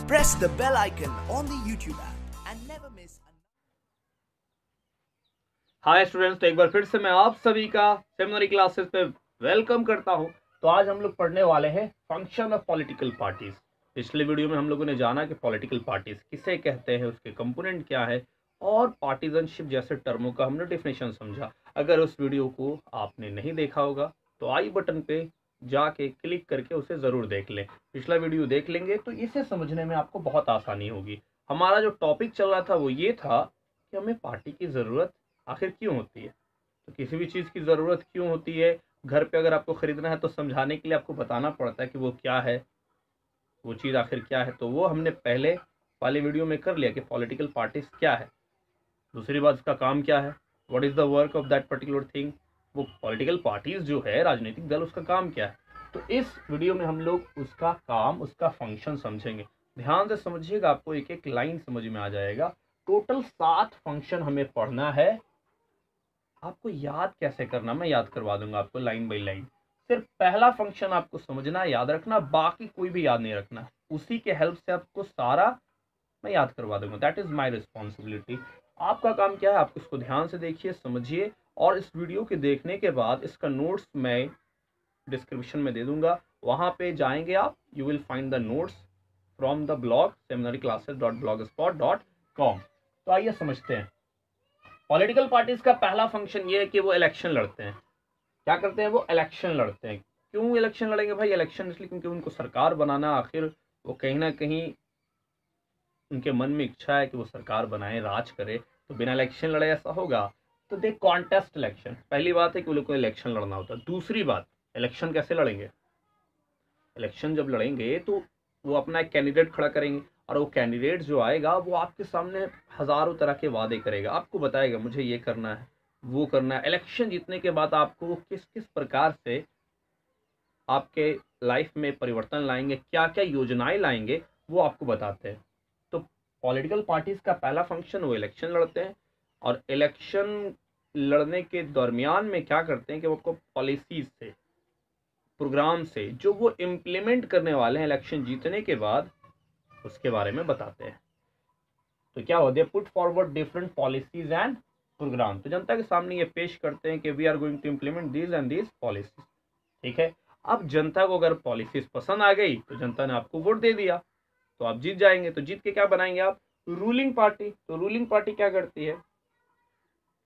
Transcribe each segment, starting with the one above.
Press the bell icon on the YouTube app and never miss. Hi students, तो एक बार फिर से मैं आप सभी का सेमिनरी क्लासेस पे वेलकम करता हूं। तो आज हम लोग पढ़ने वाले हैं फंक्शन ऑफ पॉलिटिकल पार्टीज। पिछले वीडियो में हम लोगों ने जाना कि पॉलिटिकल पार्टीज किसे कहते हैं, उसके कंपोनेंट क्या है और पार्टीजनशिप जैसे टर्मों का हमने डेफिनेशन समझा। अगर उस वीडियो को आपने नहीं देखा होगा तो आई बटन पे जाके क्लिक करके उसे ज़रूर देख लें। पिछला वीडियो देख लेंगे तो इसे समझने में आपको बहुत आसानी होगी। हमारा जो टॉपिक चल रहा था वो ये था कि हमें पार्टी की ज़रूरत आखिर क्यों होती है। तो किसी भी चीज़ की ज़रूरत क्यों होती है, घर पे अगर आपको ख़रीदना है तो समझाने के लिए आपको बताना पड़ता है कि वो क्या है, वो चीज़ आखिर क्या है। तो वो हमने पहले वाले वीडियो में कर लिया कि पॉलिटिकल पार्टीज क्या है। दूसरी बात, उसका काम क्या है, what is the work of that particular thing. वो पॉलिटिकल पार्टीज जो है, राजनीतिक दल, उसका काम क्या है। तो इस वीडियो में हम लोग उसका काम, उसका फंक्शन समझेंगे। ध्यान से समझिएगा, आपको एक एक लाइन समझ में आ जाएगा। टोटल 7 फंक्शन हमें पढ़ना है। आपको याद कैसे करना मैं याद करवा दूंगा आपको लाइन बाय लाइन। सिर्फ पहला फंक्शन आपको समझना, याद रखना, बाकी कोई भी याद नहीं रखना। उसी के हेल्प से आपको सारा मैं याद करवा दूंगा। That is my responsibility. आपका काम क्या है, आप इसको ध्यान से देखिए, समझिए, और इस वीडियो के देखने के बाद इसका नोट्स मैं डिस्क्रिप्शन में दे दूंगा। वहां पे जाएंगे आप, you will find the notes from the blog seminaryclasses.blogspot.com। तो आइए समझते हैं। पॉलिटिकल पार्टीज का पहला फंक्शन ये है कि वो इलेक्शन लड़ते हैं। क्या करते हैं, वो इलेक्शन लड़ते हैं। क्यों इलेक्शन लड़ेंगे भाई? इलेक्शन इसलिए क्योंकि उनको सरकार बनाना, आखिर वो कहीं ना कहीं उनके मन में इच्छा है कि वो सरकार बनाए, राज करे। तो बिना इलेक्शन लड़े ऐसा होगा? तो दे कॉन्टेस्ट इलेक्शन। पहली बात है कि वो लोग को इलेक्शन लड़ना होता है। दूसरी बात, इलेक्शन कैसे लड़ेंगे? इलेक्शन जब लड़ेंगे तो वो अपना एक कैंडिडेट खड़ा करेंगे, और वो कैंडिडेट जो आएगा वो आपके सामने हजारों तरह के वादे करेगा, आपको बताएगा मुझे ये करना है, वो करना है। इलेक्शन जीतने के बाद आपको वो किस किस प्रकार से आपके लाइफ में परिवर्तन लाएंगे, क्या क्या योजनाएं लाएंगे, वो आपको बताते हैं। तो पॉलिटिकल पार्टीज का पहला फंक्शन, वो इलेक्शन लड़ते हैं। और इलेक्शन लड़ने के दरमियान में क्या करते हैं कि वो आपको पॉलिसीज से, प्रोग्राम से, जो वो इम्प्लीमेंट करने वाले हैं इलेक्शन जीतने के बाद, उसके बारे में बताते हैं। तो क्या हो, they put forward different policies and program. तो जनता के सामने ये पेश करते हैं कि we are going to implement these and these policies. ठीक है, अब जनता को अगर पॉलिसीज पसंद आ गई तो जनता ने आपको वोट दे दिया, तो आप जीत जाएंगे। तो जीत के क्या बनाएंगे आप? Ruling party. तो रूलिंग पार्टी क्या करती है?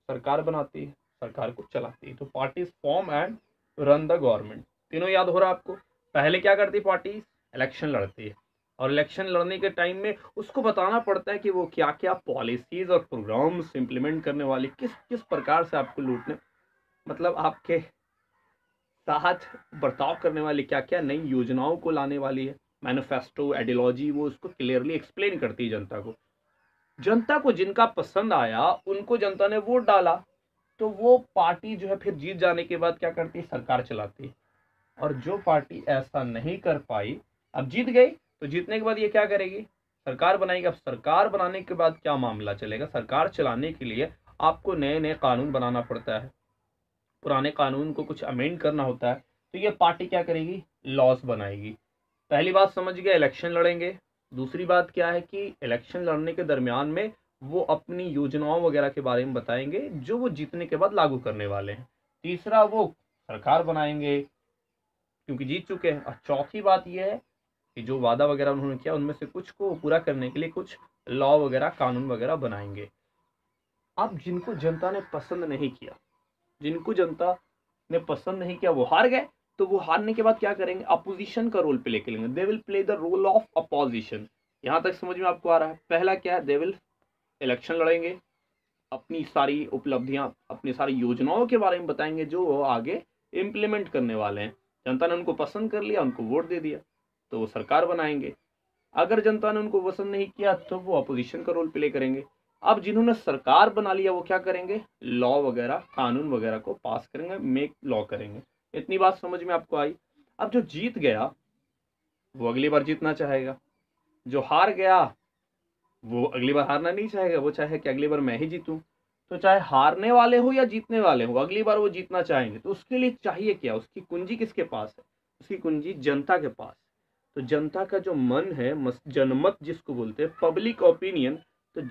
सरकार बनाती है, सरकार को चलाती है। तो parties form and run the government. तीनों याद हो रहा है आपको? पहले क्या करती पार्टीज? इलेक्शन लड़ती है, और इलेक्शन लड़ने के टाइम में उसको बताना पड़ता है कि वो क्या क्या पॉलिसीज और प्रोग्राम्स इंप्लीमेंट करने वाली, किस किस प्रकार से आपको लूटने, मतलब आपके साथ बर्ताव करने वाली, क्या क्या नई योजनाओं को लाने वाली है। मैनिफेस्टो, आइडियोलॉजी, वो उसको क्लियरली एक्सप्लेन करती है जनता को। जनता को जिनका पसंद आया उनको जनता ने वोट डाला, तो वो पार्टी जो है फिर जीत जाने के बाद क्या करती है? सरकार चलाती है। और जो पार्टी ऐसा नहीं कर पाई, अब जीत गई, तो जीतने के बाद ये क्या करेगी? सरकार बनाएगी। अब सरकार बनाने के बाद क्या मामला चलेगा? सरकार चलाने के लिए आपको नए नए कानून बनाना पड़ता है, पुराने कानून को कुछ अमेंड करना होता है। तो ये पार्टी क्या करेगी? लॉस बनाएगी। पहली बात समझ गया, इलेक्शन लड़ेंगे। दूसरी बात क्या है कि इलेक्शन लड़ने के दरमियान में वो अपनी योजनाओं वगैरह के बारे में बताएंगे जो वो जीतने के बाद लागू करने वाले हैं। तीसरा, वो सरकार बनाएंगे क्योंकि जीत चुके हैं। और चौथी बात यह है कि जो वादा वगैरह उन्होंने किया उनमें से कुछ को पूरा करने के लिए कुछ लॉ वगैरह, कानून वगैरह बनाएंगे। अब जिनको जनता ने पसंद नहीं किया, जिनको जनता ने पसंद नहीं किया, वो हार गए। तो वो हारने के बाद क्या करेंगे? अपोजिशन का रोल प्ले करेंगे। They will play the role of opposition. यहाँ तक समझ में आपको आ रहा है? पहला क्या है? दे विल इलेक्शन लड़ेंगे, अपनी सारी उपलब्धियां, अपनी सारी योजनाओं के बारे में बताएंगे जो वो आगे इम्प्लीमेंट करने वाले हैं। जनता ने उनको पसंद कर लिया, उनको वोट दे दिया, तो वो सरकार बनाएंगे। अगर जनता ने उनको पसंद नहीं किया तो वो अपोजिशन का रोल प्ले करेंगे। अब जिन्होंने सरकार बना लिया वो क्या करेंगे? लॉ वगैरह, कानून वगैरह को पास करेंगे, मेक लॉ करेंगे। इतनी बात समझ में आपको आई? अब जो जीत गया वो अगली बार जीतना चाहेगा, जो हार गया वो अगली बार हारना नहीं चाहेगा, वो चाहे कि अगली बार मैं ही जीतूं। तो चाहे हारने वाले हो या जीतने वाले हो, अगली बार वो जीतना चाहेंगे। तो उसके लिए चाहिए क्या? उसकी कुंजी किसके पास है? उसकी कुंजी जनता के पास। तो जनता का जो मन है, जनमत जिसको बोलते हैं, पब्लिक ओपिनियन, तो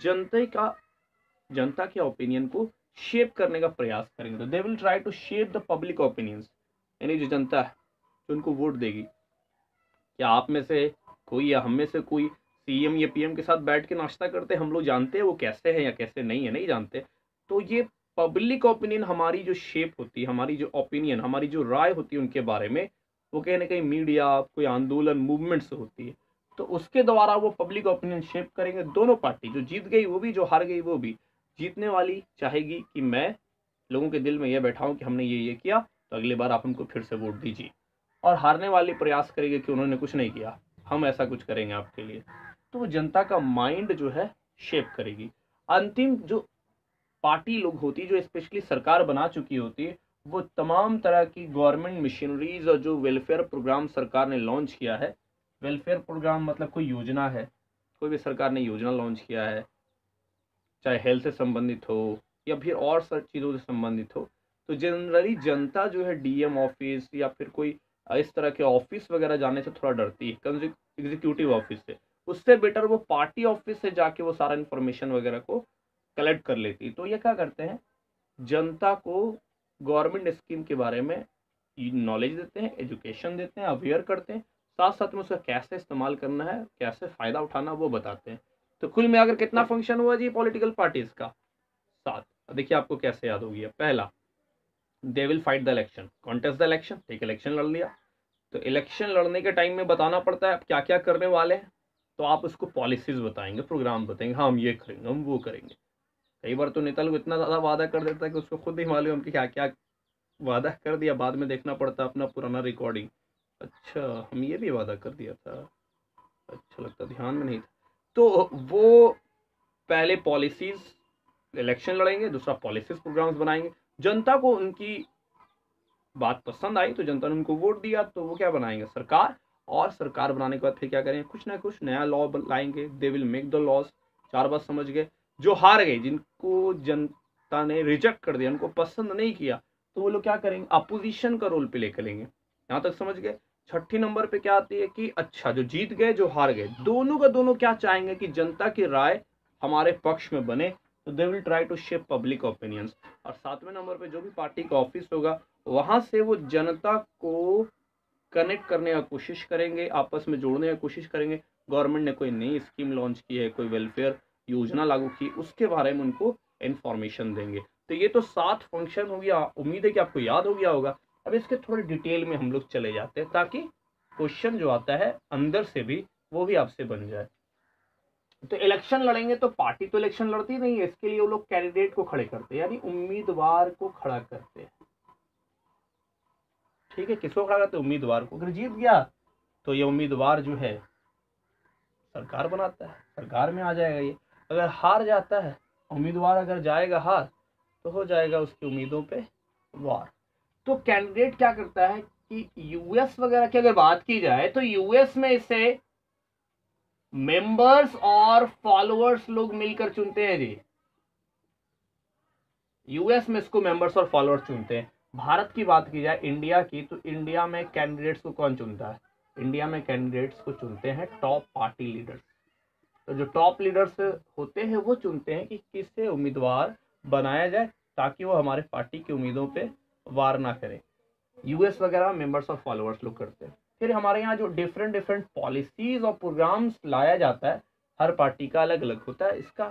जनता के ओपिनियन को शेप करने का प्रयास करेंगे। तो they will try to shape the public opinions, यानी जो जनता है जो उनको वोट देगी। क्या आप में से कोई या हम में से कोई सीएम या पीएम के साथ बैठ के नाश्ता करते हैं? हम लोग जानते हैं वो कैसे हैं या कैसे नहीं है? नहीं जानते। तो ये पब्लिक ओपिनियन, हमारी जो शेप होती है, हमारी जो ओपिनियन, हमारी जो राय होती है उनके बारे में, वो कहीं ना कहीं मीडिया, कोई आंदोलन, मूवमेंट से होती है। तो उसके द्वारा वो पब्लिक ओपिनियन शेप करेंगे। दोनों पार्टी, जो जीत गई वो भी, जो हार गई वो भी। जीतने वाली चाहेगी कि मैं लोगों के दिल में यह बैठाऊं कि हमने ये किया, तो अगली बार आप हमको फिर से वोट दीजिए। और हारने वाली प्रयास करेगी कि उन्होंने कुछ नहीं किया, हम ऐसा कुछ करेंगे आपके लिए। तो वो जनता का माइंड जो है शेप करेगी। अंतिम जो पार्टी लोग होती है, जो स्पेशली सरकार बना चुकी होती है, वो तमाम तरह की गवर्नमेंट मशीनरीज और जो वेलफेयर प्रोग्राम सरकार ने लॉन्च किया है, वेलफेयर प्रोग्राम मतलब कोई योजना है, कोई भी सरकार ने योजना लॉन्च किया है, चाहे हेल्थ से संबंधित हो या फिर और सब चीज़ों से संबंधित हो, तो जनरली जनता जो है डीएम ऑफिस या फिर कोई इस तरह के ऑफिस वगैरह जाने से थोड़ा डरती है, एग्जीक्यूटिव ऑफिस से। उससे बेटर वो पार्टी ऑफिस से जाके वो सारा इन्फॉर्मेशन वगैरह को कलेक्ट कर लेती। तो ये क्या करते हैं, जनता को गवर्नमेंट स्कीम के बारे में नॉलेज देते हैं, एजुकेशन देते हैं, अवेयर करते हैं, साथ साथ में उसका कैसे इस्तेमाल करना है, कैसे फ़ायदा उठाना, वो बताते हैं। तो कुल मिलाकर कितना फंक्शन हुआ जी पॉलिटिकल पार्टीज का? 7। देखिए आपको कैसे याद होगी। पहला, they will fight the election, contest the election. ठीक, इलेक्शन लड़ लिया, तो इलेक्शन लड़ने के टाइम में बताना पड़ता है आप क्या क्या करने वाले हैं। तो आप उसको पॉलिसीज बताएंगे, प्रोग्राम बताएंगे, हाँ हम ये करेंगे, हम वो करेंगे। कई बार तो नेता लोग इतना ज़्यादा वादा कर देता है कि उसको खुद ही मालूम कि क्या क्या वादा कर दिया, बाद में देखना पड़ता है अपना पुराना रिकॉर्डिंग। अच्छा, हम ये भी वादा कर दिया था, अच्छा लगता, ध्यान में नहीं था। तो वो पहले पॉलिसीज, इलेक्शन लड़ेंगे, दूसरा पॉलिसीज प्रोग्राम्स बनाएंगे। जनता को उनकी बात पसंद आई तो जनता ने उनको वोट दिया, तो वो क्या बनाएंगे, सरकार। और सरकार बनाने के बाद फिर क्या करेंगे, कुछ ना कुछ नया लॉ लाएंगे। They will make the laws. 4 बात समझ गए। जो हार गए, जिनको जनता ने रिजेक्ट कर दिया, उनको पसंद नहीं किया, तो वो लोग क्या करेंगे, अपोजिशन का रोल प्ले करेंगे। यहाँ तक समझ गए। छठी नंबर पे क्या आती है कि अच्छा, जो जीत गए जो हार गए, दोनों का दोनों क्या चाहेंगे कि जनता की राय हमारे पक्ष में बने, तो they will try to shape public opinions. और 7वें नंबर पे जो भी पार्टी का ऑफिस होगा, वहां से वो जनता को कनेक्ट करने का कोशिश करेंगे, आपस में जोड़ने की कोशिश करेंगे। गवर्नमेंट ने कोई नई स्कीम लॉन्च की है, कोई वेलफेयर योजना लागू की, उसके बारे में उनको इंफॉर्मेशन देंगे। तो ये तो 7 फंक्शन हो गया। उम्मीद है कि आपको याद हो गया होगा। अब इसके थोड़े डिटेल में हम लोग चले जाते हैं, ताकि क्वेश्चन जो आता है अंदर से भी, वो भी आपसे बन जाए। तो इलेक्शन लड़ेंगे तो पार्टी तो इलेक्शन लड़ती नहीं है, इसके लिए वो लोग कैंडिडेट को खड़े करते हैं, यानी उम्मीदवार को खड़ा करते हैं। ठीक है, किसको खड़ा करते हैं, उम्मीदवार को। अगर जीत गया तो ये उम्मीदवार जो है सरकार बनाता है, सरकार में आ जाएगा ये। अगर हार जाता है उम्मीदवार, अगर जाएगा हार, तो हो जाएगा उसकी उम्मीदों पे वार। तो कैंडिडेट क्या करता है कि यूएस वगैरह की अगर बात की जाए, तो यूएस में इसे मेंबर्स और फॉलोअर्स लोग मिलकर चुनते हैं जी। यूएस में इसको मेंबर्स और फॉलोअर्स चुनते हैं। भारत की बात की जाए, इंडिया की, तो इंडिया में कैंडिडेट्स को कौन चुनता है, इंडिया में कैंडिडेट्स को चुनते हैं टॉप पार्टी लीडर्स। तो जो टॉप लीडर्स होते हैं वो चुनते हैं कि किसे उम्मीदवार बनाया जाए, ताकि वो हमारे पार्टी की उम्मीदों पे वार ना करे। यूएस वगैरह मेंबर्स और फॉलोअर्स लोग करते हैं। फिर हमारे यहाँ जो डिफरेंट पॉलिसीज और प्रोग्राम्स लाया जाता है, हर पार्टी का अलग अलग होता है। इसका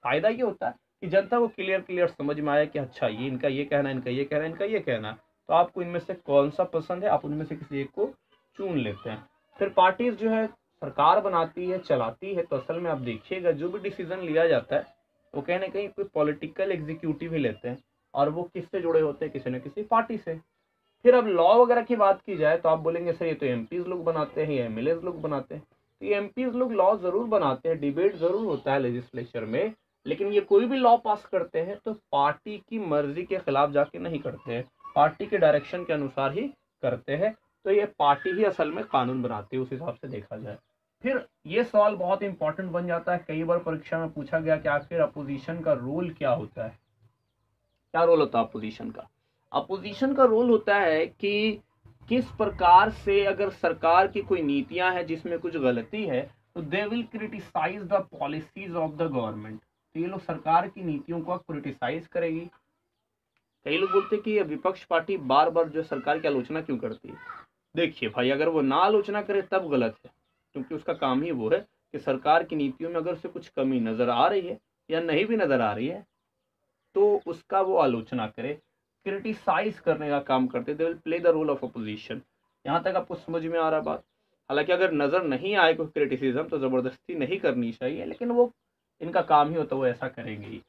फायदा ये होता है कि जनता को क्लियर समझ में आया कि अच्छा, ये इनका ये कहना है, इनका ये कहना है, इनका ये कहना है, तो आपको इनमें से कौन सा पसंद है, आप उनमें से किसी एक को चुन लेते हैं। फिर पार्टीज जो है सरकार बनाती है, चलाती है, तो असल में आप देखिएगा जो भी डिसीजन लिया जाता है वो कहीं ना कहीं कोई पॉलिटिकल एग्जीक्यूटिव ही लेते हैं, और वो किससे जुड़े होते हैं, किसी न किसी पार्टी से। फिर अब लॉ वगैरह की बात की जाए तो आप बोलेंगे सर ये तो एमपीज लोग बनाते हैं, ये एमएलएज लोग बनाते हैं। तो ये एमपीज लोग लॉ जरूर बनाते हैं, डिबेट जरूर होता है लेजिस्लेचर में, लेकिन ये कोई भी लॉ पास करते हैं तो पार्टी की मर्जी के खिलाफ जाके नहीं करते हैं, पार्टी के डायरेक्शन के अनुसार ही करते हैं। तो ये पार्टी ही असल में कानून बनाती है, उस हिसाब से देखा जाए। फिर ये सवाल बहुत इंपॉर्टेंट बन जाता है, कई बार परीक्षा में पूछा गया कि आखिर अपोजिशन का रोल क्या होता है। क्या रोल होता है अपोजिशन का? अपोजिशन का रोल होता है कि किस प्रकार से अगर सरकार की कोई नीतियां हैं जिसमें कुछ गलती है तो they will criticise the policies of the government. तो ये लोग सरकार की नीतियों को क्रिटिसाइज करेगी। कई लोग बोलते हैं कि ये विपक्ष पार्टी बार बार जो सरकार की आलोचना क्यों करती है। देखिए भाई, अगर वो ना आलोचना करे तब गलत है, क्योंकि उसका काम ही वो है कि सरकार की नीतियों में अगर उसे कुछ कमी नजर आ रही है या नहीं भी नजर आ रही है तो उसका वो आलोचना करे, क्रिटिसाइज करने का काम करते। They will play the role of opposition. यहाँ तक आपको समझ में आ रहा है बात। हालांकि अगर नजर नहीं आए कोई क्रिटिसिज्म तो जबरदस्ती नहीं करनी चाहिए, लेकिन वो इनका काम ही होता है, वो ऐसा करेंगे ही।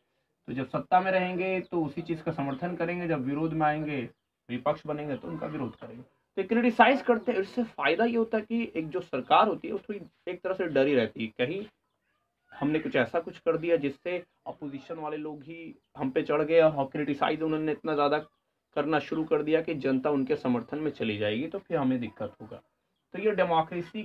तो जब सत्ता में रहेंगे तो उसी चीज का समर्थन करेंगे, जब विरोध में आएंगे विपक्ष बनेंगे तो उनका विरोध करेंगे। तो क्रिटिसाइज करते हैं, इससे फायदा ये होता है कि एक जो सरकार होती है वो थोड़ी एक तरह से डरी रहती है, कहीं हमने कुछ ऐसा कुछ कर दिया जिससे अपोजिशन वाले लोग ही हम पे चढ़ गए और क्रिटिसाइज उन्होंने इतना ज़्यादा करना शुरू कर दिया कि जनता उनके समर्थन में चली जाएगी, तो फिर हमें दिक्कत होगा। तो ये डेमोक्रेसी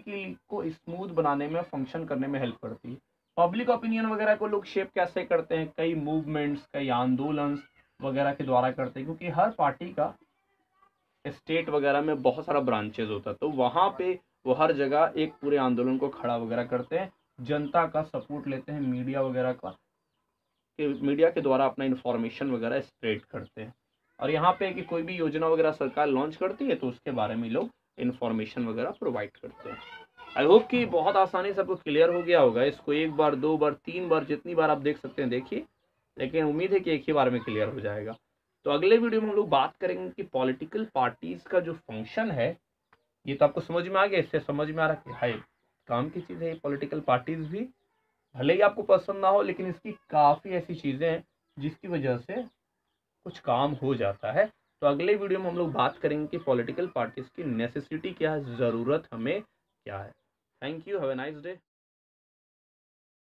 को स्मूथ बनाने में, फंक्शन करने में हेल्प करती है। पब्लिक ओपिनियन वगैरह को लोग शेप कैसे करते हैं, कई मूवमेंट्स, कई आंदोलन वगैरह के द्वारा करते हैं, क्योंकि हर पार्टी का स्टेट वगैरह में बहुत सारा ब्रांचेज होता है, तो वहाँ पे वो हर जगह एक पूरे आंदोलन को खड़ा वगैरह करते हैं, जनता का सपोर्ट लेते हैं, मीडिया वगैरह का, मीडिया के द्वारा अपना इन्फॉर्मेशन वगैरह स्प्रेड करते हैं। और यहाँ पे कि कोई भी योजना वगैरह सरकार लॉन्च करती है तो उसके बारे में लोग इन्फॉर्मेशन वगैरह प्रोवाइड करते हैं। आई होप कि बहुत आसानी से आपको क्लियर हो गया होगा। इसको एक बार, दो बार, तीन बार, जितनी बार आप देख सकते हैं देखिए, लेकिन उम्मीद है कि एक ही बार में क्लियर हो जाएगा। तो अगले वीडियो में हम लोग बात करेंगे कि पॉलिटिकल पार्टीज का जो फंक्शन है, ये तो आपको समझ में आ गया। इससे समझ में आ रहा है हाई काम की चीज़ है पॉलिटिकल पार्टीज भी, भले ही आपको पसंद ना हो, लेकिन इसकी काफ़ी ऐसी चीज़ें हैं जिसकी वजह से कुछ काम हो जाता है। तो अगले वीडियो में हम लोग बात करेंगे कि पॉलिटिकल पार्टीज की नेसेसिटी क्या है, ज़रूरत हमें क्या है। Thank you, have a nice day.